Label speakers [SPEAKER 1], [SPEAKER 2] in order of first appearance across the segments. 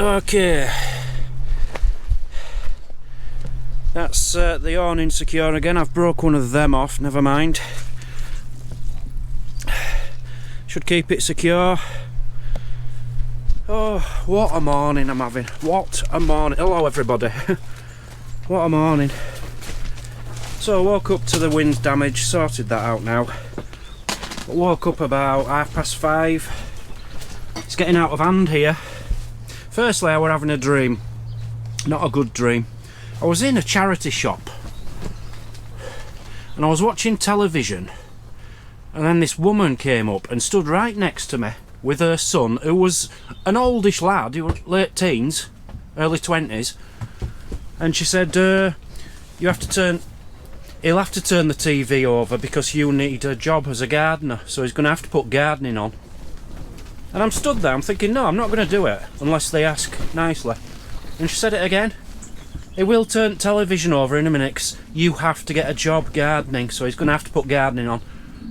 [SPEAKER 1] Okay. That's the awning secure again. I've broke one of them off, never mind. Should keep it secure. Oh, what a morning I'm having. What a morning. Hello everybody. What a morning. So I woke up to the wind damage, sorted that out now. I woke up about 5:30. It's getting out of hand here. Firstly, I were having a dream. Not a good dream. I was in a charity shop and I was watching television, and then this woman came up and stood right next to me with her son, who was an oldish lad, he was late teens, early 20s, and she said, he'll have to turn the TV over because you need a job as a gardener, so he's going to have to put gardening on. And I'm stood there, I'm thinking, no, I'm not going to do it unless they ask nicely. And she said it again. He will turn television over in a minute because you have to get a job gardening, so he's going to have to put gardening on.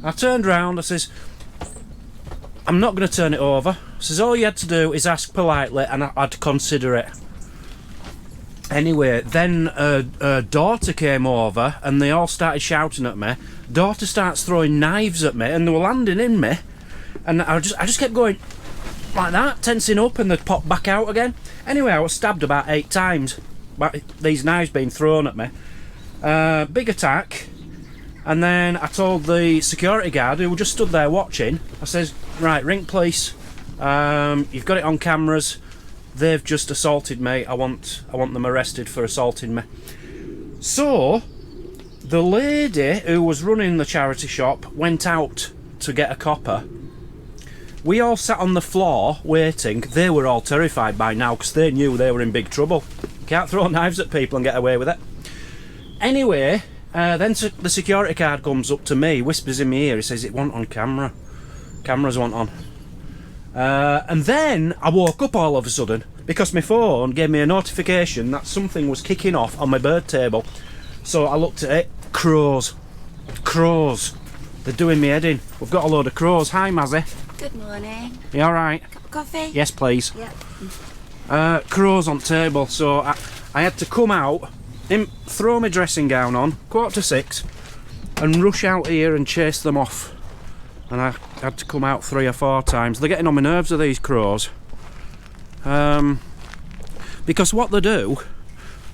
[SPEAKER 1] I turned round, I says, I'm not going to turn it over. I says, all you had to do is ask politely and I'd consider it. Anyway, then her daughter came over and they all started shouting at me. Daughter starts throwing knives at me and they were landing in me. And I just kept going like that, tensing up, and they'd pop back out again. Anyway, I was stabbed about 8 times by these knives being thrown at me. Big attack. And then I told the security guard, who just stood there watching, I says, right, ring police. You've got it on cameras. They've just assaulted me. I want them arrested for assaulting me. So the lady who was running the charity shop went out to get a copper. We all sat on the floor waiting. They were all terrified by now because they knew they were in big trouble. Can't throw knives at people and get away with it. Anyway, then the security guard comes up to me, whispers in my ear, he says it wasn't on camera. Cameras weren't on. And then I woke up all of a sudden because my phone gave me a notification that something was kicking off on my bird table. So I looked at it. Crows. Crows. They're doing me head in. We've got a load of crows. Hi, Mazzy.
[SPEAKER 2] Good morning.
[SPEAKER 1] You alright?
[SPEAKER 2] Cup of coffee?
[SPEAKER 1] Yes, please.
[SPEAKER 2] Yep.
[SPEAKER 1] Crows on table, so I had to come out, throw my dressing gown on, 5:45, and rush out here and chase them off. And I had to come out 3 or 4 times. They're getting on my nerves of these crows. Because what they do,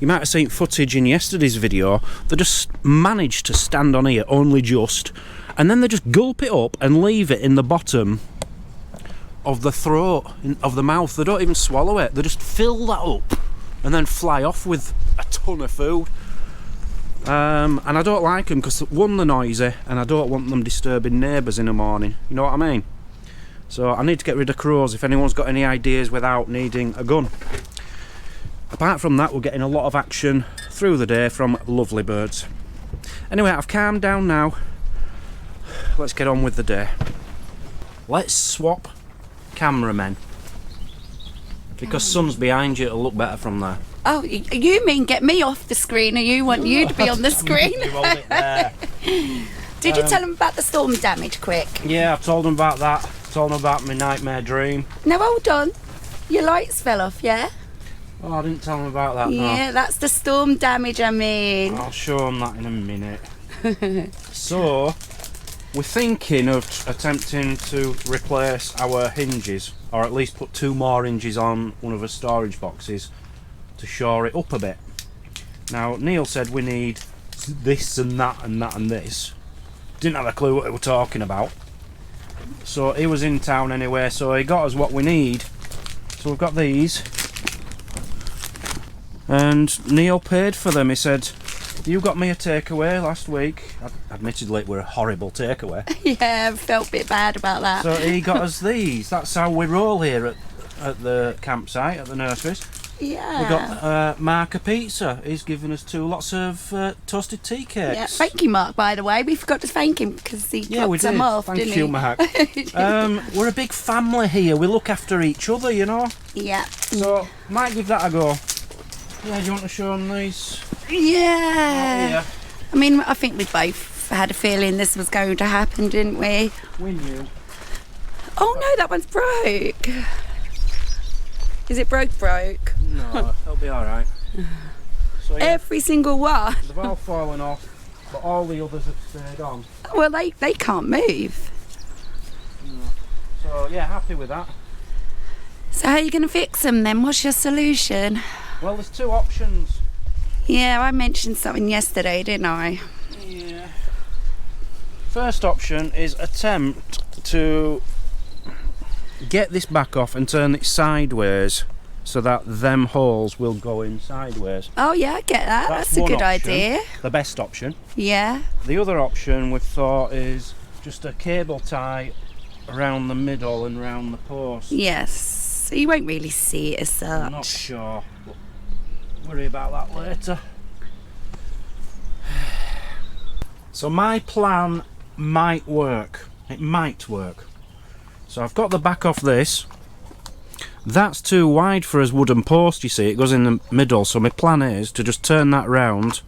[SPEAKER 1] you might have seen footage in yesterday's video, they just manage to stand on here only just, and then they just gulp it up and leave it in the bottom of the throat, of the mouth. They don't even swallow it, they just fill that up and then fly off with a ton of food. And I don't like them because, one, they're noisy, and I don't want them disturbing neighbours in the morning, you know what I mean? So I need to get rid of crows. If anyone's got any ideas without needing a gun. Apart from that, we're getting a lot of action through the day from lovely birds. Anyway, I've calmed down now. Let's get on with the day. Let's swap cameramen, because Son's behind you, it'll look better from there.
[SPEAKER 2] Oh, you mean get me off the screen, or you want you to be on the screen? Did you tell them about the storm damage quick?
[SPEAKER 1] Yeah, I've told them about that. Told them about my nightmare dream.
[SPEAKER 2] No, hold on. Your lights fell off, yeah?
[SPEAKER 1] Oh, I didn't tell them about that,
[SPEAKER 2] Yeah,
[SPEAKER 1] no.
[SPEAKER 2] that's the storm damage, I mean.
[SPEAKER 1] I'll show them that in a minute. So, we're thinking of attempting to replace our hinges, or at least put 2 more hinges on one of the storage boxes to shore it up a bit. Now, Neil said we need this and that and that and this. Didn't have a clue what they were talking about. So he was in town anyway, so he got us what we need. So we've got these. And Neil paid for them. He said, you got me a takeaway last week. Admittedly, it were a horrible takeaway.
[SPEAKER 2] Yeah, I felt a bit bad about that.
[SPEAKER 1] So he got us these. That's how we roll here at the campsite, at the nurseries.
[SPEAKER 2] Yeah.
[SPEAKER 1] We got Mark a pizza. He's given us 2 lots of toasted tea cakes.
[SPEAKER 2] Yeah, thank you, Mark, by the way. We forgot to thank him because he dropped them off,
[SPEAKER 1] Thank
[SPEAKER 2] didn't
[SPEAKER 1] you,
[SPEAKER 2] he?
[SPEAKER 1] Mark. We're a big family here. We look after each other, you know.
[SPEAKER 2] Yeah.
[SPEAKER 1] So, might give that a go. Yeah, do you want to show them these?
[SPEAKER 2] Yeah.
[SPEAKER 1] Yeah.
[SPEAKER 2] I mean, I think we both had a feeling this was going to happen, didn't we?
[SPEAKER 1] We knew.
[SPEAKER 2] Oh no, that one's broke. Is it broke?
[SPEAKER 1] No, it'll be alright. So yeah,
[SPEAKER 2] Every single one.
[SPEAKER 1] they've all fallen off, but all the others have stayed on.
[SPEAKER 2] Well, they can't move.
[SPEAKER 1] So yeah, happy with that.
[SPEAKER 2] So how are you going to fix them then? What's your solution?
[SPEAKER 1] Well, there's two options.
[SPEAKER 2] Yeah, I mentioned something yesterday, didn't I?
[SPEAKER 1] Yeah. First option is attempt to get this back off and turn it sideways so that them holes will go in sideways.
[SPEAKER 2] Oh yeah, I get that. That's a
[SPEAKER 1] one
[SPEAKER 2] good
[SPEAKER 1] option,
[SPEAKER 2] idea.
[SPEAKER 1] the best option.
[SPEAKER 2] Yeah.
[SPEAKER 1] The other option we've thought is just a cable tie around the middle and round the post.
[SPEAKER 2] Yes. So you won't really see it as such.
[SPEAKER 1] I'm not sure. But worry about that later. So my plan might work. It might work. So I've got the back off this. That's too wide for his wooden post, you see. It goes in the middle. So my plan is to just turn that round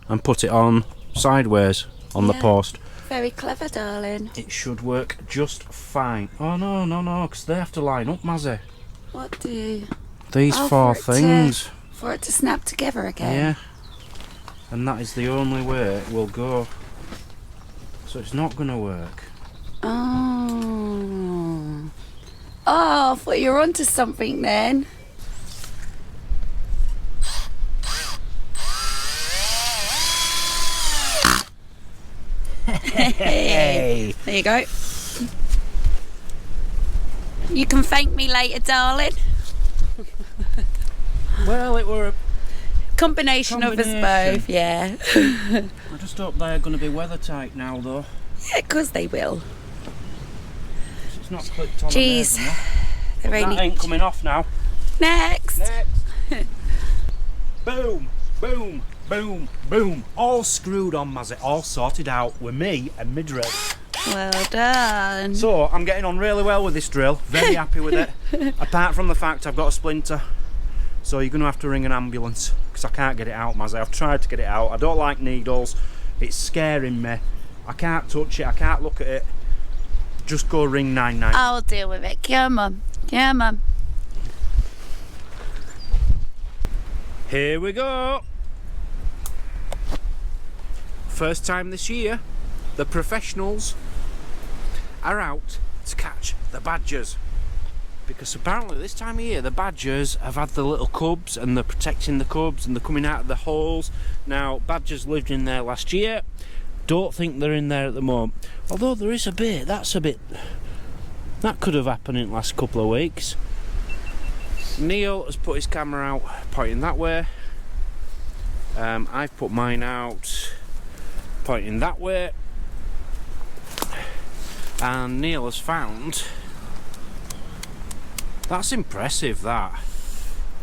[SPEAKER 1] and put it on sideways on the post.
[SPEAKER 2] Very clever, darling.
[SPEAKER 1] It should work just fine. Oh no, because they have to line up, Mazzy.
[SPEAKER 2] What do?
[SPEAKER 1] These four things.
[SPEAKER 2] For it to snap together again.
[SPEAKER 1] Yeah. And that is the only way it will go. So it's not going to work.
[SPEAKER 2] Oh. Oh, I thought you were onto something then.
[SPEAKER 1] Hey.
[SPEAKER 2] There you go. You can thank me later, darling.
[SPEAKER 1] Well, it were a
[SPEAKER 2] Combination of us both, yeah.
[SPEAKER 1] I just hope they're going to be weather tight now, though.
[SPEAKER 2] Yeah, of course they will.
[SPEAKER 1] It's not clicked on.
[SPEAKER 2] Jeez.
[SPEAKER 1] That ain't coming off now.
[SPEAKER 2] Next.
[SPEAKER 1] Boom, boom, boom, boom. All screwed on, Mazzy. All sorted out with me and my drill.
[SPEAKER 2] Well done.
[SPEAKER 1] So, I'm getting on really well with this drill. Very happy with it. Apart from the fact I've got a splinter. So you're going to have to ring an ambulance because I can't get it out, Mazzy. I've tried to get it out. I don't like needles. It's scaring me. I can't touch it. I can't look at it. Just go ring 999.
[SPEAKER 2] I'll deal with it. Come on. Come on.
[SPEAKER 1] Here we go. First time this year, the professionals are out to catch the badgers. Because apparently this time of year the badgers have had the little cubs and they're protecting the cubs and they're coming out of the holes. Now, badgers lived in there last year. Don't think they're in there at the moment. Although there is a bit, that could have happened in the last couple of weeks. Neil has put his camera out pointing that way. I've put mine out pointing that way. And Neil has found... That's impressive, that.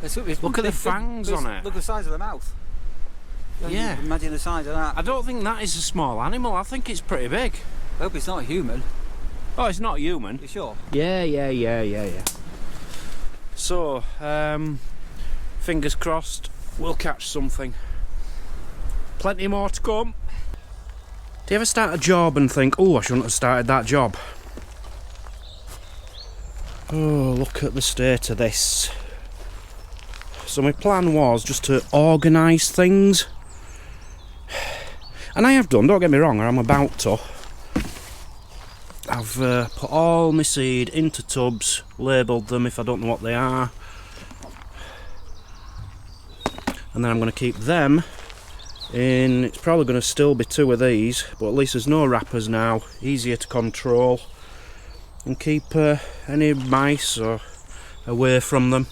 [SPEAKER 1] Look at the fangs on it.
[SPEAKER 3] Look at the size of the mouth.
[SPEAKER 1] Yeah.
[SPEAKER 3] Imagine the size of that.
[SPEAKER 1] I don't think that is a small animal. I think it's pretty big.
[SPEAKER 3] I hope it's not a human.
[SPEAKER 1] Oh, it's not human.
[SPEAKER 3] You sure?
[SPEAKER 1] Yeah. So, fingers crossed, we'll catch something. Plenty more to come. Do you ever start a job and think, oh, I shouldn't have started that job? Oh, look at the state of this. So my plan was just to organise things. And I have done, don't get me wrong, or I'm about to. I've put all my seed into tubs, labelled them if I don't know what they are. And then I'm going to keep them in, it's probably going to still be 2 of these, but at least there's no wrappers now, easier to control. And keep any mice or away from them.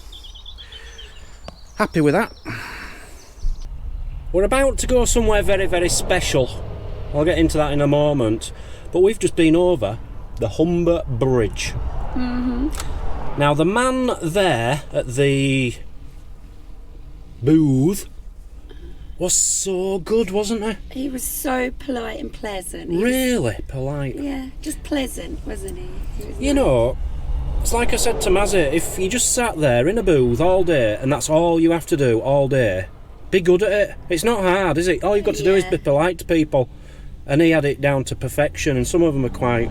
[SPEAKER 1] Happy with that. We're about to go somewhere very, very special. I'll get into that in a moment. But we've just been over the Humber Bridge. Mm-hmm. Now the man there at the booth was so good, wasn't he?
[SPEAKER 2] He was so polite and pleasant.
[SPEAKER 1] Really polite.
[SPEAKER 2] Yeah, just pleasant, wasn't he?
[SPEAKER 1] You know, it's like I said to Mazzy, if you just sat there in a booth all day and that's all you have to do all day, be good at it. It's not hard, is it? All you've got to do is be polite to people. And he had it down to perfection, and some of them are quite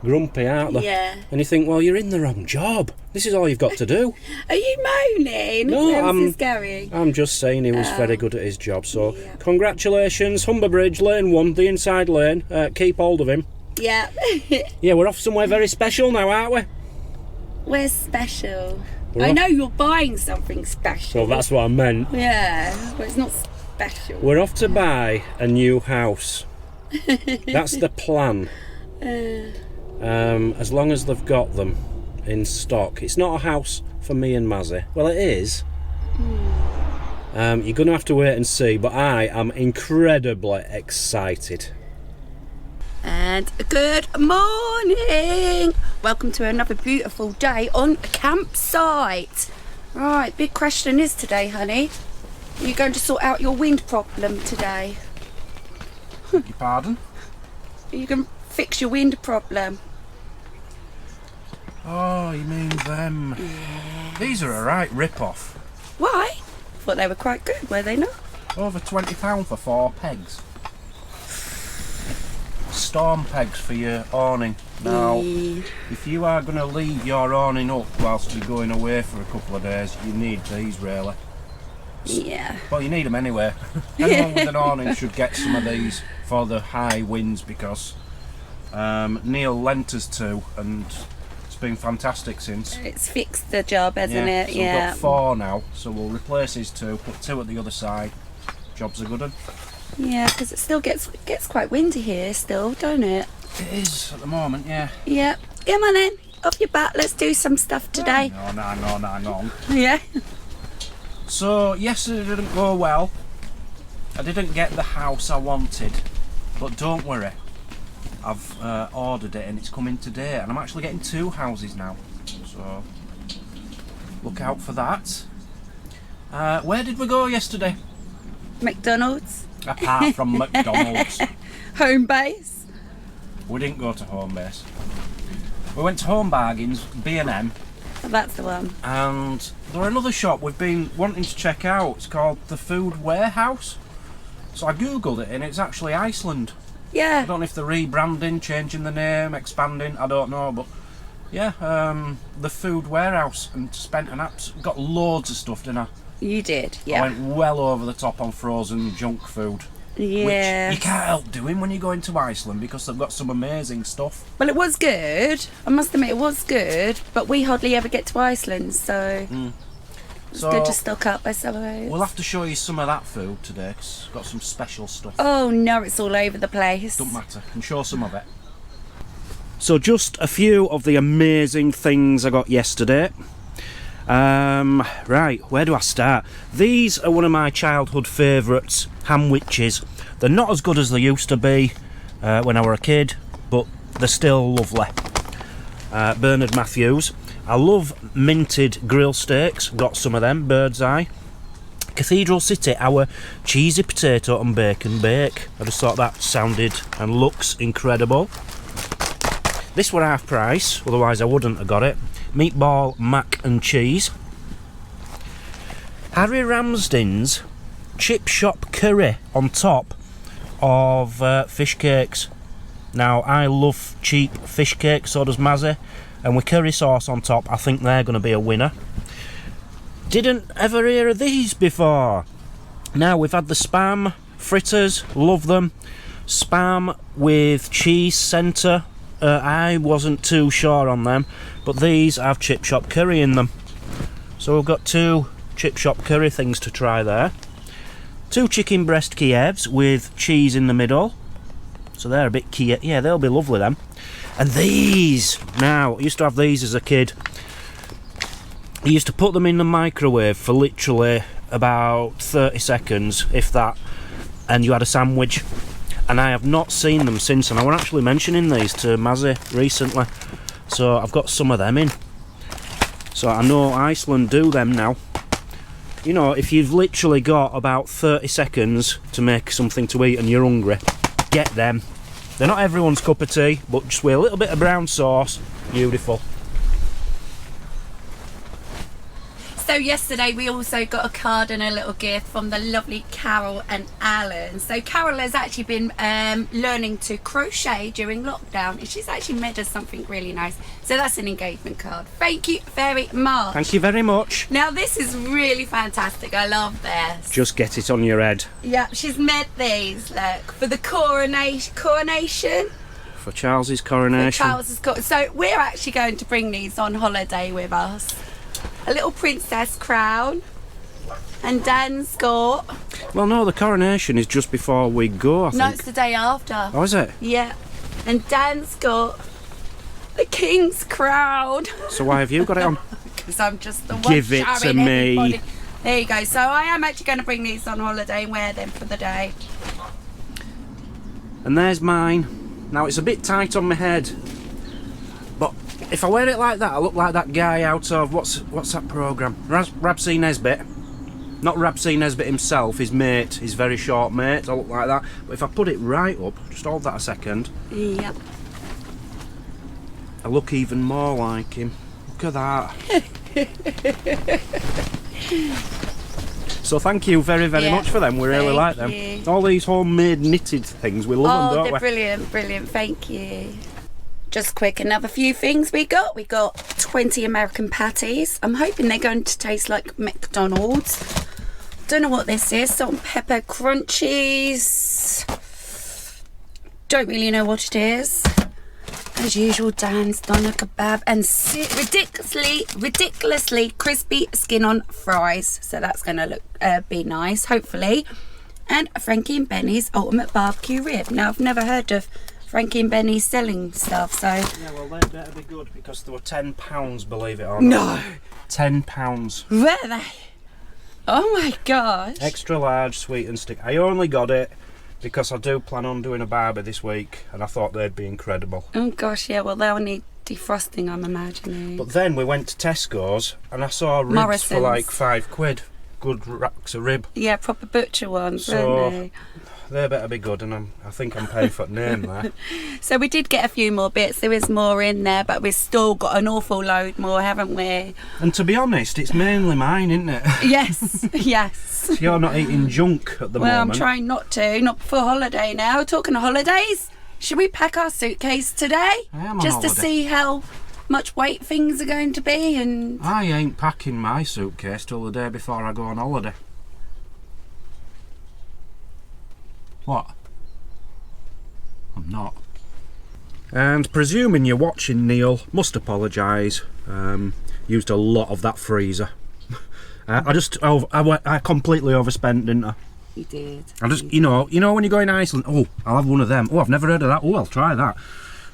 [SPEAKER 1] grumpy, aren't they?
[SPEAKER 2] Yeah.
[SPEAKER 1] And you think, well, you're in the wrong job. This is all you've got to do.
[SPEAKER 2] Are you moaning?
[SPEAKER 1] No,
[SPEAKER 2] This is Gary.
[SPEAKER 1] I'm just saying he was very good at his job. So,
[SPEAKER 2] Yeah.
[SPEAKER 1] congratulations, Humber Bridge, lane 1, the inside lane. Keep hold of him.
[SPEAKER 2] Yeah.
[SPEAKER 1] Yeah, we're off somewhere very special now, aren't we?
[SPEAKER 2] We're special.
[SPEAKER 1] We're
[SPEAKER 2] I
[SPEAKER 1] off-
[SPEAKER 2] know you're buying something special.
[SPEAKER 1] Well, that's what I meant.
[SPEAKER 2] Yeah, but it's not special.
[SPEAKER 1] We're off to buy a new house. That's the plan. As long as they've got them in stock. It's not a house for me and Mazzy. Well, it is. You're going to have to wait and see, but I am incredibly excited.
[SPEAKER 2] And good morning! Welcome to another beautiful day on a campsite. Right, big question is today, honey. Are you going to sort out your wind problem today?
[SPEAKER 1] Beg your pardon?
[SPEAKER 2] Are you going to fix your wind problem?
[SPEAKER 1] Oh, you mean them? These are a right rip-off.
[SPEAKER 2] Why? Thought they were quite good, were they not?
[SPEAKER 1] Over £20 for 4 pegs. Storm pegs for your awning. Now, if you are going to leave your awning up whilst you're going away for a couple of days, you need these really.
[SPEAKER 2] Yeah.
[SPEAKER 1] Well, you need them anyway. Anyone with an awning should get some of these for the high winds because Neil lent us 2 and it's been fantastic since.
[SPEAKER 2] It's fixed the job, hasn't it?
[SPEAKER 1] So
[SPEAKER 2] Yeah.
[SPEAKER 1] we've got 4 now, so we'll replace his 2, put 2 at the other side. Job's a good one.
[SPEAKER 2] Yeah, because it still gets quite windy here still, don't it?
[SPEAKER 1] It is at the moment, yeah.
[SPEAKER 2] Yeah. Come on then, off your butt, let's do some stuff today.
[SPEAKER 1] No.
[SPEAKER 2] Yeah.
[SPEAKER 1] So, yesterday didn't go well. I didn't get the house I wanted, but don't worry. I've ordered it and it's coming today, and I'm actually getting 2 houses now. So, look out for that. Where did we go yesterday?
[SPEAKER 2] McDonald's.
[SPEAKER 1] Apart from McDonald's.
[SPEAKER 2] Home base.
[SPEAKER 1] We didn't go to Home Base. We went to Home Bargains, B&M,
[SPEAKER 2] Oh, that's the one.
[SPEAKER 1] and there's another shop we've been wanting to check out. It's called the Food Warehouse. So I googled it and it's actually Iceland. I
[SPEAKER 2] Yeah.
[SPEAKER 1] don't know if they're rebranding, changing the name, expanding, I don't know, but yeah, the Food Warehouse, and spent got loads of stuff, didn't I?
[SPEAKER 2] You did.
[SPEAKER 1] I
[SPEAKER 2] Yeah.
[SPEAKER 1] went well over the top on frozen junk food.
[SPEAKER 2] Yeah.
[SPEAKER 1] Which you can't help doing when you go into Iceland because they've got some amazing stuff.
[SPEAKER 2] Well, it was good. I must admit, it was good. But we hardly ever get to Iceland, so it's
[SPEAKER 1] So
[SPEAKER 2] good to stock up, I suppose.
[SPEAKER 1] we'll have to show you some of that food today 'cause it's got some special stuff.
[SPEAKER 2] Oh no, it's all over the place.
[SPEAKER 1] Don't matter, I can show some of it. So just a few of the amazing things I got yesterday. Right, where do I start? These are one of my childhood favourites, Hamwiches. They're not as good as they used to be when I were a kid, but they're still lovely. Bernard Matthews. I love minted grill steaks, got some of them, Bird's Eye. Cathedral City, our cheesy potato and bacon bake. I just thought that sounded and looks incredible. This were half price, otherwise I wouldn't have got it. Meatball, mac and cheese. Harry Ramsden's chip shop curry on top of fish cakes. Now, I love cheap fish cakes, so does Mazzy, and with curry sauce on top, I think they're going to be a winner. Didn't ever hear of these before. Now, we've had the spam fritters, love them. Spam with cheese centre. I wasn't too sure on them, but these have chip shop curry in them. So we've got 2 chip shop curry things to try there. 2 chicken breast Kievs with cheese in the middle. So they're a bit Kiev. Yeah, they'll be lovely then. And these! Now, I used to have these as a kid. I used to put them in the microwave for literally about 30 seconds, if that, and you had a sandwich. And I have not seen them since, and I was actually mentioning these to Mazzy recently, so I've got some of them in. So I know Iceland do them now. You know, if you've literally got about 30 seconds to make something to eat and you're hungry, get them. They're not everyone's cup of tea, but just with a little bit of brown sauce, beautiful.
[SPEAKER 2] So So yesterday we also got a card and a little gift from the lovely Carol and Alan. So Carol has actually been learning to crochet during lockdown, and she's actually made us something really nice. So that's an engagement card. Thank you very much.
[SPEAKER 1] Thank you very much.
[SPEAKER 2] Now this is really fantastic. I love this.
[SPEAKER 1] Just get it on your head.
[SPEAKER 2] Yeah, she's made these, look, for the coronation.
[SPEAKER 1] For Charles's coronation.
[SPEAKER 2] So we're actually going to bring these on holiday with us. A little princess crown. And Dan's got...
[SPEAKER 1] Well, no, the coronation is just before we go, I think.
[SPEAKER 2] No, it's the day after.
[SPEAKER 1] Oh, is it?
[SPEAKER 2] Yeah. And Dan's got the king's crown.
[SPEAKER 1] So why have you got it on?
[SPEAKER 2] Because I'm just the one
[SPEAKER 1] Give it to
[SPEAKER 2] showing
[SPEAKER 1] me.
[SPEAKER 2] everybody. There you go. So I am actually going to bring these on holiday and wear them for the day.
[SPEAKER 1] And there's mine. Now, it's a bit tight on my head. But if I wear it like that, I look like that guy out of... What's that programme? Rabsy Nesbitt. Not Rabsy Nesbitt himself, his mate, his very short mate. I look like that. But if I put it right up, just hold that a second.
[SPEAKER 2] Yep.
[SPEAKER 1] I look even more like him. Look at that. So thank you very much for them. We really like them.
[SPEAKER 2] you.
[SPEAKER 1] All these homemade knitted things, we love them, don't
[SPEAKER 2] they're
[SPEAKER 1] we?
[SPEAKER 2] brilliant. Thank you. Just quick, another few things we got. We got 20 American patties. I'm hoping they're going to taste like McDonald's. Don't know what this is. Salt and pepper crunchies. Don't really know what it is. As usual, Dan's done a kebab and ridiculously crispy skin on fries. So that's going to look be nice, hopefully. And Frankie and Benny's ultimate barbecue rib. Now, I've never heard of Frankie and Benny's selling stuff, so...
[SPEAKER 1] Yeah, well, they better be good because they were £10, believe it or not.
[SPEAKER 2] No!
[SPEAKER 1] £10.
[SPEAKER 2] Were they? Oh my gosh.
[SPEAKER 1] Extra large, sweet and stick. I only got it because I do plan on doing a barbie this week and I thought they'd be incredible.
[SPEAKER 2] Oh gosh, yeah, well they'll need defrosting, I'm imagining.
[SPEAKER 1] But then we went to Tesco's and I saw ribs
[SPEAKER 2] Morrison's.
[SPEAKER 1] for like £5. Good racks of rib.
[SPEAKER 2] Yeah, proper butcher ones,
[SPEAKER 1] So
[SPEAKER 2] weren't
[SPEAKER 1] they better be good, and I think I'm paying for the name there.
[SPEAKER 2] they? So we did get a few more bits, there is more in there, but we've still got an awful load more, haven't we?
[SPEAKER 1] And to be honest, it's mainly mine, isn't it?
[SPEAKER 2] Yes, yes.
[SPEAKER 1] You're not eating junk at the moment.
[SPEAKER 2] Well, I'm trying not to, not before holiday now. Talking of holidays, should we pack our suitcase today?
[SPEAKER 1] I am on
[SPEAKER 2] just to
[SPEAKER 1] holiday.
[SPEAKER 2] see how much weight things are going to be and...
[SPEAKER 1] I ain't packing my suitcase till the day before I go on holiday. What? I'm not. And presuming you're watching, Neil, must apologise. Used a lot of that freezer. I completely overspent, didn't I?
[SPEAKER 2] You did.
[SPEAKER 1] I just, you know when you go in Iceland, oh, I'll have one of them. Oh, I've never heard of that. Oh, I'll try that.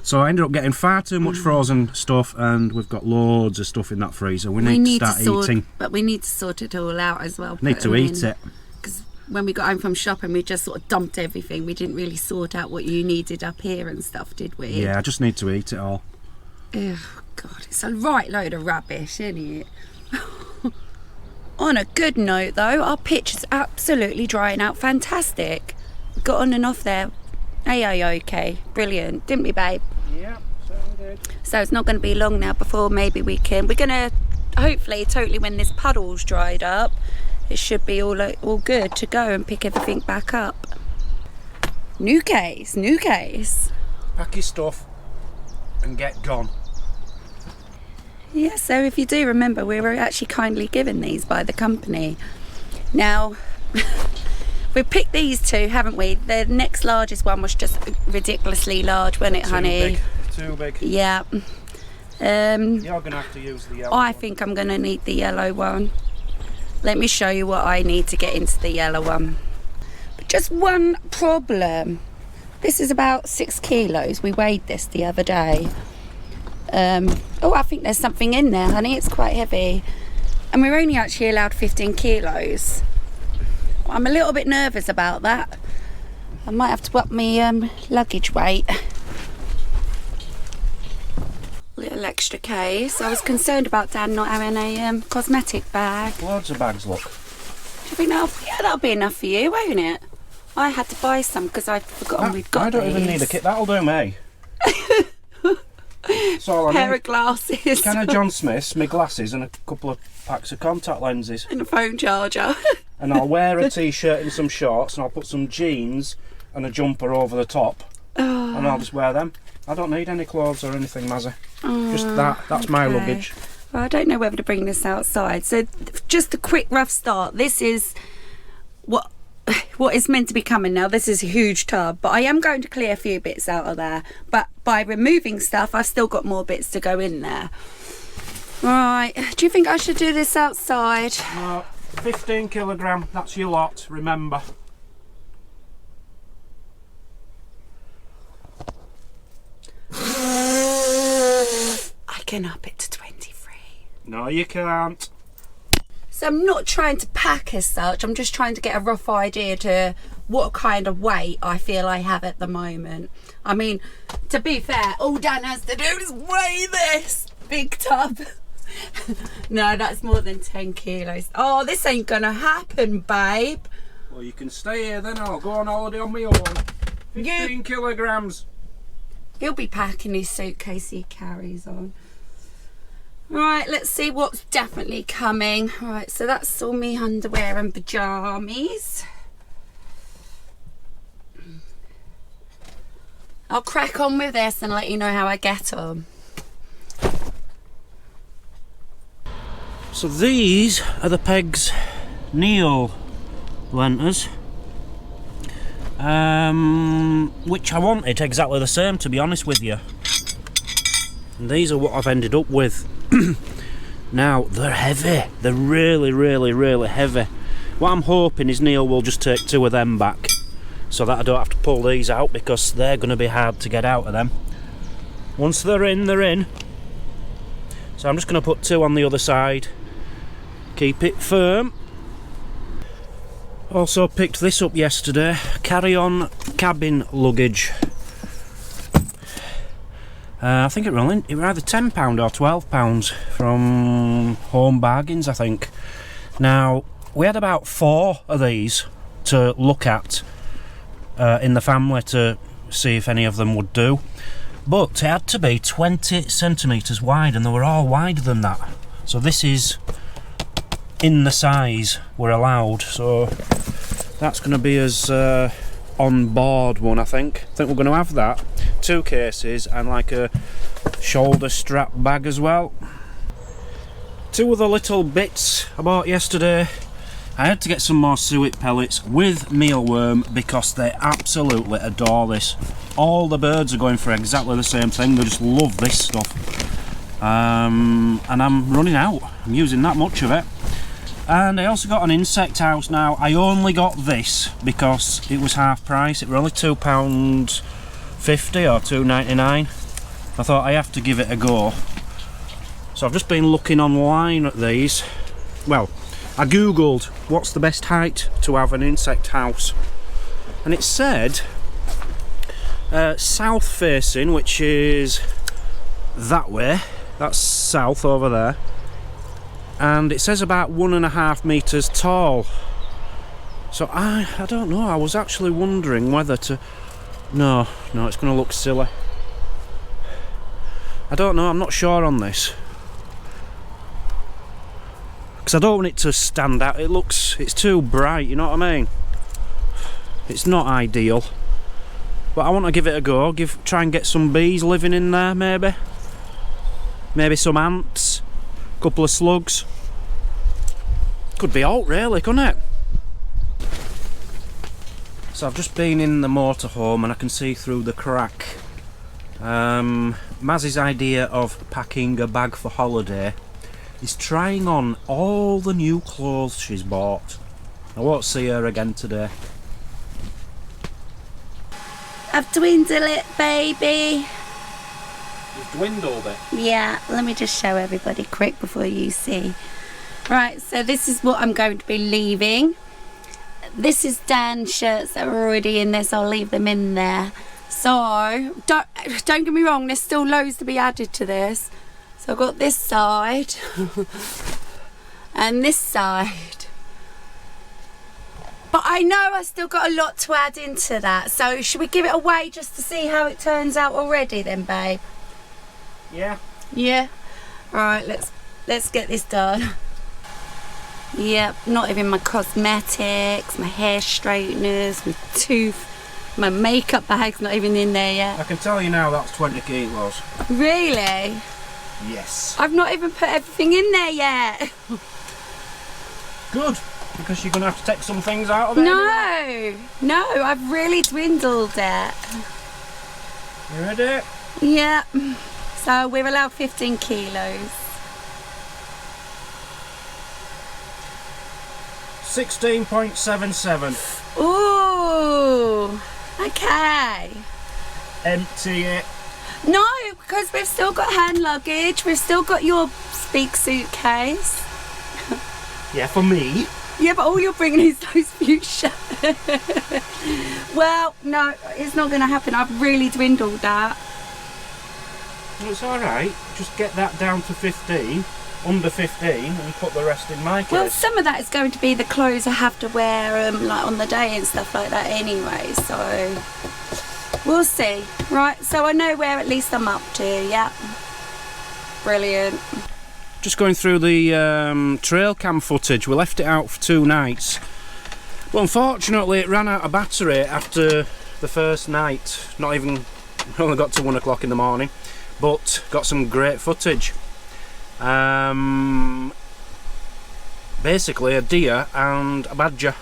[SPEAKER 1] So I ended up getting far too much frozen stuff, and we've got loads of stuff in that freezer. We need to start eating.
[SPEAKER 2] But we need to sort it all out as well.
[SPEAKER 1] Need to eat it.
[SPEAKER 2] Because when we got home from shopping, we just sort of dumped everything. We didn't really sort out what you needed up here and stuff, did we?
[SPEAKER 1] Yeah, I just need to eat it all.
[SPEAKER 2] Oh, God, it's a right load of rubbish, isn't it? On a good note, though, our pitch is absolutely drying out fantastic. We got on and off there. Okay, brilliant, didn't we, babe?
[SPEAKER 1] Yeah, certainly did.
[SPEAKER 2] So it's not going to be long now before maybe we can... We're going to, hopefully, totally when this puddle's dried up, it should be all good to go and pick everything back up. New case.
[SPEAKER 1] Pack your stuff and get gone.
[SPEAKER 2] Yeah, so if you do remember, we were actually kindly given these by the company. Now, we picked these two, haven't we? The next largest one was just ridiculously large, wasn't it, honey?
[SPEAKER 1] Too big.
[SPEAKER 2] Yeah.
[SPEAKER 1] You're going to have to use the yellow
[SPEAKER 2] I
[SPEAKER 1] one.
[SPEAKER 2] think I'm going to need the yellow one. Let me show you what I need to get into the yellow one. But just one problem. This is about 6 kilos. We weighed this the other day. Oh, I think there's something in there, honey. It's quite heavy. And we're only actually allowed 15 kilos. I'm a little bit nervous about that. I might have to up my luggage weight. Little extra case. I was concerned about Dan not having a cosmetic bag.
[SPEAKER 1] Loads of bags, look.
[SPEAKER 2] Do you think that'll be enough for you, won't it? I had to buy some because I'd forgotten we'd got
[SPEAKER 1] I don't even
[SPEAKER 2] these.
[SPEAKER 1] need a kit. That'll do me. That's all I
[SPEAKER 2] Pair
[SPEAKER 1] need.
[SPEAKER 2] of glasses.
[SPEAKER 1] Can of John Smith's, my glasses, and a couple of packs of contact lenses.
[SPEAKER 2] And a phone charger.
[SPEAKER 1] And I'll wear a t-shirt and some shorts, and I'll put some jeans and a jumper over the top.
[SPEAKER 2] Oh.
[SPEAKER 1] And I'll just wear them. I don't need any clothes or anything, Mazzy. Just that. That's my luggage.
[SPEAKER 2] Well, I don't know whether to bring this outside. So just a quick rough start. This is what is meant to be coming now. This is a huge tub, but I am going to clear a few bits out of there. But by removing stuff, I've still got more bits to go in there. Right, do you think I should do this outside?
[SPEAKER 1] No, 15 kilogram, that's your lot, remember.
[SPEAKER 2] I can up it to 23.
[SPEAKER 1] No, you can't.
[SPEAKER 2] So I'm not trying to pack as such, I'm just trying to get a rough idea to what kind of weight I feel I have at the moment. I mean, to be fair, all Dan has to do is weigh this big tub. No, that's more than 10 kilos. Oh, this ain't gonna happen, babe.
[SPEAKER 1] Well, you can stay here then, I'll go on holiday on my own. 15 kilograms.
[SPEAKER 2] He'll be packing his suitcase he carries on. Right, let's see what's definitely coming. Right, so that's all me underwear and pyjamas. I'll crack on with this and let you know how I get on.
[SPEAKER 1] So these are the pegs Neil lent us. Which I wanted exactly the same, to be honest with you. And these are what I've ended up with. Now, they're heavy. They're really, really, really heavy. What I'm hoping is Neil will just take 2 of them back, so that I don't have to pull these out, because they're going to be hard to get out of them. Once they're in, they're in. So I'm just going to put 2 on the other side. Keep it firm. Also picked this up yesterday. Carry-on cabin luggage. I think it was either £10 or £12 from Home Bargains, I think. Now, we had about 4 of these to look at in the family to see if any of them would do. But it had to be 20 centimetres wide, and they were all wider than that. So this is in the size we're allowed. So that's going to be us on board one, I think. I think we're going to have that. 2 cases and like a shoulder strap bag as well. 2 other little bits I bought yesterday. I had to get some more suet pellets with mealworm because they absolutely adore this. All the birds are going for exactly the same thing. They just love this stuff. And I'm running out. I'm using that much of it. And I also got an insect house. Now, I only got this because it was half price. It was only £2.50 or £2.99. I thought I have to give it a go. So I've just been looking online at these. Well, I googled what's the best height to have an insect house, and it said south facing, which is that way. That's south over there. And it says about 1.5 metres tall. So I don't know, I was actually wondering whether to... No, it's going to look silly. I don't know, I'm not sure on this. Because I don't want it to stand out, it's too bright, you know what I mean? It's not ideal. But I want to give it a go, try and get some bees living in there maybe. Maybe some ants. Couple of slugs. Could be alt really, couldn't it? So I've just been in the motorhome and I can see through the crack. Mazzy's idea of packing a bag for holiday is trying on all the new clothes she's bought. I won't see her again today.
[SPEAKER 2] I've dwindled it, baby.
[SPEAKER 1] You've dwindled it?
[SPEAKER 2] Yeah, let me just show everybody quick before you see. Right, so this is what I'm going to be leaving. This is Dan's shirts that are already in this. I'll leave them in there. So, don't get me wrong, there's still loads to be added to this. So I've got this side and this side. But I know I still got a lot to add into that. So should we give it away just to see how it turns out already then, babe?
[SPEAKER 1] Yeah.
[SPEAKER 2] Yeah. Right, let's get this done. Yep, not even my cosmetics, my hair straighteners, my tooth, my makeup bag's not even in there yet.
[SPEAKER 1] I can tell you now that's 20 kilos.
[SPEAKER 2] Really?
[SPEAKER 1] Yes.
[SPEAKER 2] I've not even put everything in there yet.
[SPEAKER 1] Good, because you're going to have to take some things out of it.
[SPEAKER 2] No, I've really dwindled it.
[SPEAKER 1] You ready?
[SPEAKER 2] Yeah. So we're allowed 15 kilos.
[SPEAKER 1] 16.77.
[SPEAKER 2] Ooh, okay.
[SPEAKER 1] Empty it.
[SPEAKER 2] No, because we've still got hand luggage. We've still got your big suitcase.
[SPEAKER 1] Yeah, for me.
[SPEAKER 2] Yeah, but all you're bringing is those few Well, no, it's not going to happen. I've really dwindled that.
[SPEAKER 1] Well, it's alright. Just get that down to 15. Under 15 and put the rest in my case.
[SPEAKER 2] Well, some of that is going to be the clothes I have to wear like on the day and stuff like that anyway, so we'll see. Right, so I know where at least I'm up to, yeah. Brilliant.
[SPEAKER 1] Just going through the trail cam footage. We left it out for 2 nights. But unfortunately it ran out of battery after the first night. Not even, only got to 1 o'clock in the morning. But got some great footage. Basically a deer and a badger.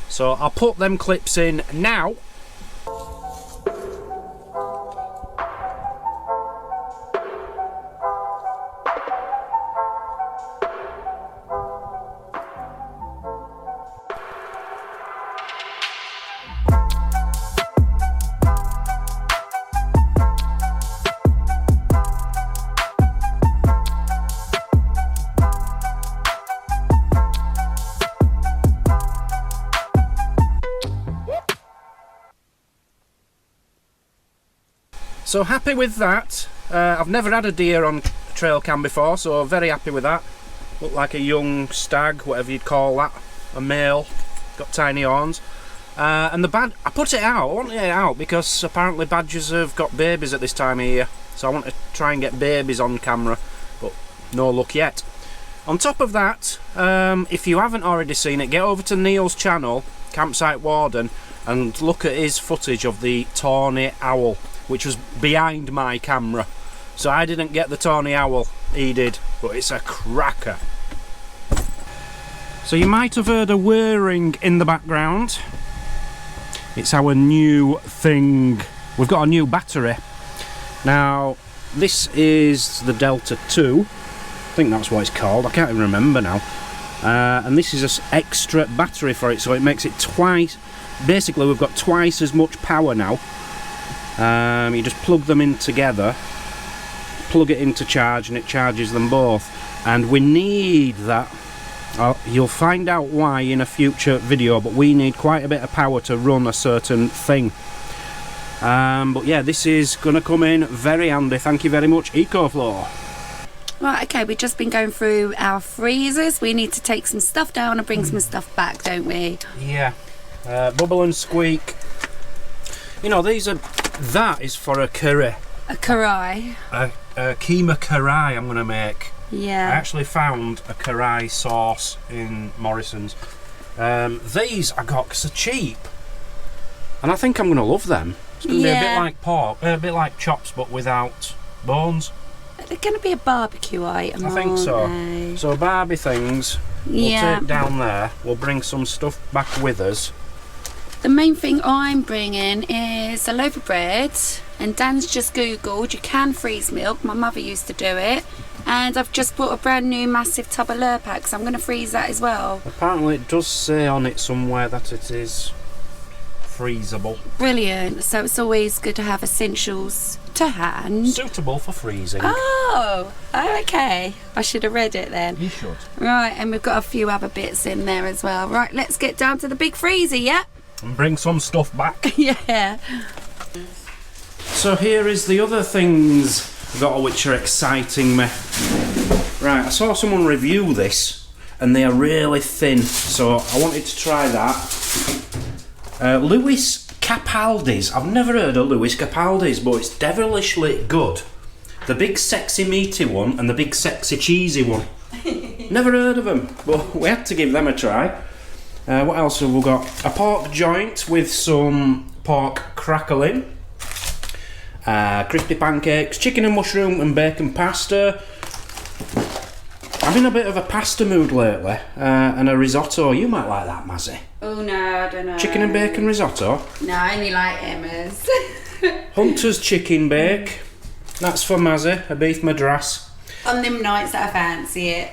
[SPEAKER 1] So I'll put them clips in now. So happy with that. I've never had a deer on trail cam before, so very happy with that. Looked like a young stag, whatever you'd call that, a male, got tiny horns. And I put it out, I wanted it out because apparently badgers have got babies at this time of year, so I want to try and get babies on camera, but no luck yet. On top of that, if you haven't already seen it, get over to Neil's channel, Campsite Warden, and look at his footage of the tawny owl, which was behind my camera. So I didn't get the tawny owl, he did, but it's a cracker. So you might have heard a whirring in the background. It's our new thing. We've got a new battery. Now, this is the Delta 2. I think that's what it's called, I can't even remember now. And this is an extra battery for it, so it makes it twice. Basically, we've got twice as much power now. You just plug them in together, plug it into charge, and it charges them both. And we need that. You'll find out why in a future video, but we need quite a bit of power to run a certain thing. But yeah, this is going to come in very handy. Thank you very much, EcoFlow.
[SPEAKER 2] Right, okay, we've just been going through our freezers. We need to take some stuff down and bring some stuff back, don't we?
[SPEAKER 1] Yeah. Bubble and Squeak. You know, that is for a curry.
[SPEAKER 2] A curry.
[SPEAKER 1] A keema curry I'm going to make.
[SPEAKER 2] Yeah.
[SPEAKER 1] I actually found a curry sauce in Morrison's. These I got because they're cheap. And I think I'm going to love them. It's going to be a bit like pork, a bit like chops but without bones.
[SPEAKER 2] They're going to be a barbecue item,
[SPEAKER 1] I think so.
[SPEAKER 2] they?
[SPEAKER 1] So Barbie things, we'll take down there. We'll bring some stuff back with us.
[SPEAKER 2] The main thing I'm bringing is a loaf of bread, and Dan's just googled you can freeze milk. My mother used to do it, and I've just bought a brand new massive tub of Lurpak, so I'm going to freeze that as well.
[SPEAKER 1] Apparently it does say on it somewhere that it is freezable.
[SPEAKER 2] Brilliant. So it's always good to have essentials to hand.
[SPEAKER 1] Suitable for freezing.
[SPEAKER 2] Oh, okay. I should have read it then.
[SPEAKER 1] You should.
[SPEAKER 2] Right, and we've got a few other bits in there as well. Right, let's get down to the big freezer, yeah?
[SPEAKER 1] And bring some stuff back.
[SPEAKER 2] Yeah.
[SPEAKER 1] So here is the other things that which are exciting me. Right, I saw someone review this and they are really thin, so I wanted to try that. Lewis Capaldi's. I've never heard of Lewis Capaldi's, but it's devilishly good. The big sexy meaty one and the big sexy cheesy one. Never heard of them, but we had to give them a try. What else have we got? A pork joint with some pork crackling. Crispy pancakes, chicken and mushroom and bacon pasta. I'm in a bit of a pasta mood lately, and a risotto. You might like that, Mazzy.
[SPEAKER 2] Oh no, I don't know.
[SPEAKER 1] Chicken and bacon risotto.
[SPEAKER 2] No, I only like Emma's.
[SPEAKER 1] Hunter's chicken bake. That's for Mazzy, a beef madras.
[SPEAKER 2] On them nights that I fancy it.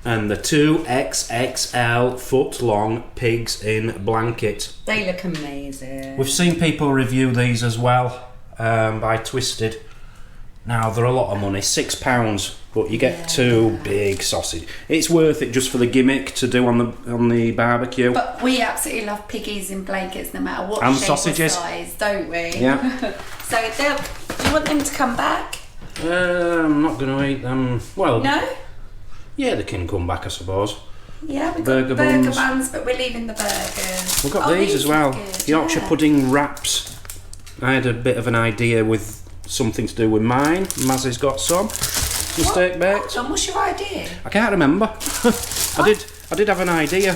[SPEAKER 1] And the 2XXL foot long pigs in blanket.
[SPEAKER 2] They look amazing.
[SPEAKER 1] We've seen people review these as well, by Twisted. Now they're a lot of money, £6, but you get 2 big sausage. It's worth it just for the gimmick to do on the barbecue.
[SPEAKER 2] But we absolutely love piggies in blankets, no matter what
[SPEAKER 1] And
[SPEAKER 2] shape
[SPEAKER 1] sausages.
[SPEAKER 2] or size, don't we?
[SPEAKER 1] Yeah.
[SPEAKER 2] So do you want them to come back?
[SPEAKER 1] I'm not going to eat them. Well,
[SPEAKER 2] No?
[SPEAKER 1] yeah, they can come back, I suppose.
[SPEAKER 2] Yeah, we've
[SPEAKER 1] Burger
[SPEAKER 2] got burger
[SPEAKER 1] buns.
[SPEAKER 2] buns, but we're leaving the burgers.
[SPEAKER 1] We've got
[SPEAKER 2] Oh,
[SPEAKER 1] these as well.
[SPEAKER 2] are good,
[SPEAKER 1] Yorkshire
[SPEAKER 2] yeah.
[SPEAKER 1] pudding wraps. I had a bit of an idea with something to do with mine. Mazzy's got some steak baked.
[SPEAKER 2] Hold on, what's your idea?
[SPEAKER 1] I can't remember. I did have an idea.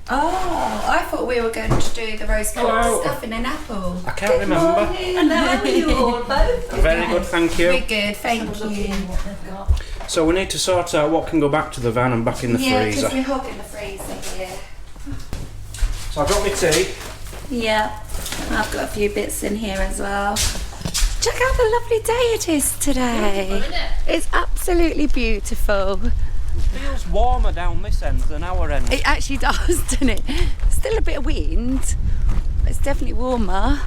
[SPEAKER 2] Oh, I thought we were going to do the roast
[SPEAKER 1] Hello.
[SPEAKER 2] pork stuff in an apple.
[SPEAKER 1] I can't remember.
[SPEAKER 2] Hello, how are you all both?
[SPEAKER 1] Very good, thank you.
[SPEAKER 2] We're good, thank you.
[SPEAKER 1] So we need to sort out what can go back to the van and back in the
[SPEAKER 2] Yeah,
[SPEAKER 1] freezer.
[SPEAKER 2] because we're hogging the freezer here.
[SPEAKER 1] So I've got my tea.
[SPEAKER 2] Yeah, I've got a few bits in here as well. Check out the lovely day it is today. It's absolutely beautiful.
[SPEAKER 1] Feels warmer down this end than our end.
[SPEAKER 2] It actually does, doesn't it? Still a bit of wind, but it's definitely warmer.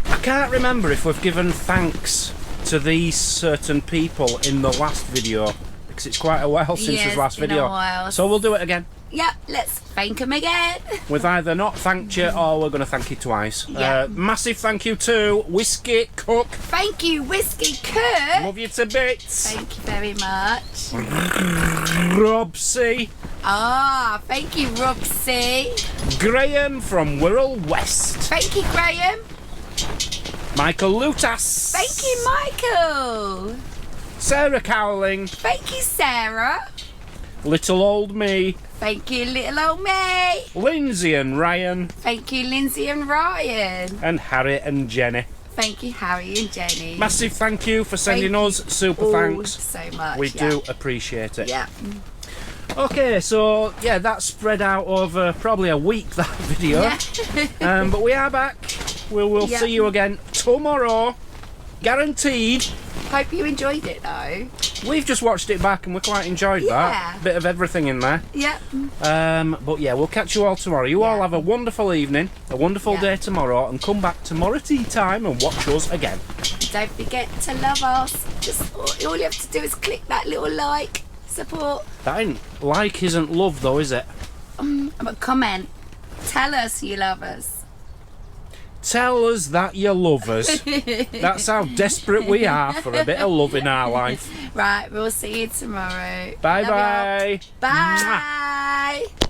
[SPEAKER 1] I can't remember if we've given thanks to these certain people in the last video, because it's quite a while since
[SPEAKER 2] Yeah,
[SPEAKER 1] this last
[SPEAKER 2] it's been
[SPEAKER 1] video.
[SPEAKER 2] a while.
[SPEAKER 1] So we'll do it again.
[SPEAKER 2] Yep, let's thank them again.
[SPEAKER 1] We've either not thanked you or we're going to thank you twice.
[SPEAKER 2] Yeah.
[SPEAKER 1] Massive thank you to Whiskey Cook.
[SPEAKER 2] Thank you, Whiskey Cook.
[SPEAKER 1] Love you to bits.
[SPEAKER 2] Thank you very much.
[SPEAKER 1] Rob C.
[SPEAKER 2] Ah, thank you, Roxy.
[SPEAKER 1] Graham from Wirral West.
[SPEAKER 2] Thank you, Graham.
[SPEAKER 1] Michael Lutas.
[SPEAKER 2] Thank you, Michael.
[SPEAKER 1] Sarah Cowling.
[SPEAKER 2] Thank you, Sarah.
[SPEAKER 1] Little Old Me.
[SPEAKER 2] Thank you, little old me.
[SPEAKER 1] Lindsay and Ryan.
[SPEAKER 2] Thank you, Lindsay and Ryan.
[SPEAKER 1] And Harry and Jenny.
[SPEAKER 2] Thank you, Harry and Jenny.
[SPEAKER 1] Massive thank you for sending
[SPEAKER 2] Thank
[SPEAKER 1] us super
[SPEAKER 2] all
[SPEAKER 1] thanks.
[SPEAKER 2] so much.
[SPEAKER 1] We
[SPEAKER 2] yeah.
[SPEAKER 1] do appreciate it.
[SPEAKER 2] Yeah.
[SPEAKER 1] Okay, so yeah, that's spread out over probably a week, that video.
[SPEAKER 2] Yeah.
[SPEAKER 1] But we are back. We'll
[SPEAKER 2] Yeah.
[SPEAKER 1] see you again tomorrow. Guaranteed.
[SPEAKER 2] Hope you enjoyed it though.
[SPEAKER 1] We've just watched it back and we quite enjoyed
[SPEAKER 2] Yeah.
[SPEAKER 1] that. Bit of everything in there.
[SPEAKER 2] Yeah.
[SPEAKER 1] But yeah, we'll catch you all tomorrow. You all
[SPEAKER 2] Yeah.
[SPEAKER 1] have a wonderful evening, a wonderful
[SPEAKER 2] Yeah.
[SPEAKER 1] day tomorrow, and come back tomorrow tea time and watch us again.
[SPEAKER 2] Don't forget to love us. Just all you have to do is click that little like, support,
[SPEAKER 1] That ain't like isn't love though, is it?
[SPEAKER 2] but comment. Tell us you love us.
[SPEAKER 1] Tell us that you love us. That's how desperate we are for a bit of love in our life.
[SPEAKER 2] Right, we'll see you tomorrow.
[SPEAKER 1] Bye
[SPEAKER 2] Love you all.
[SPEAKER 1] bye.
[SPEAKER 2] Bye.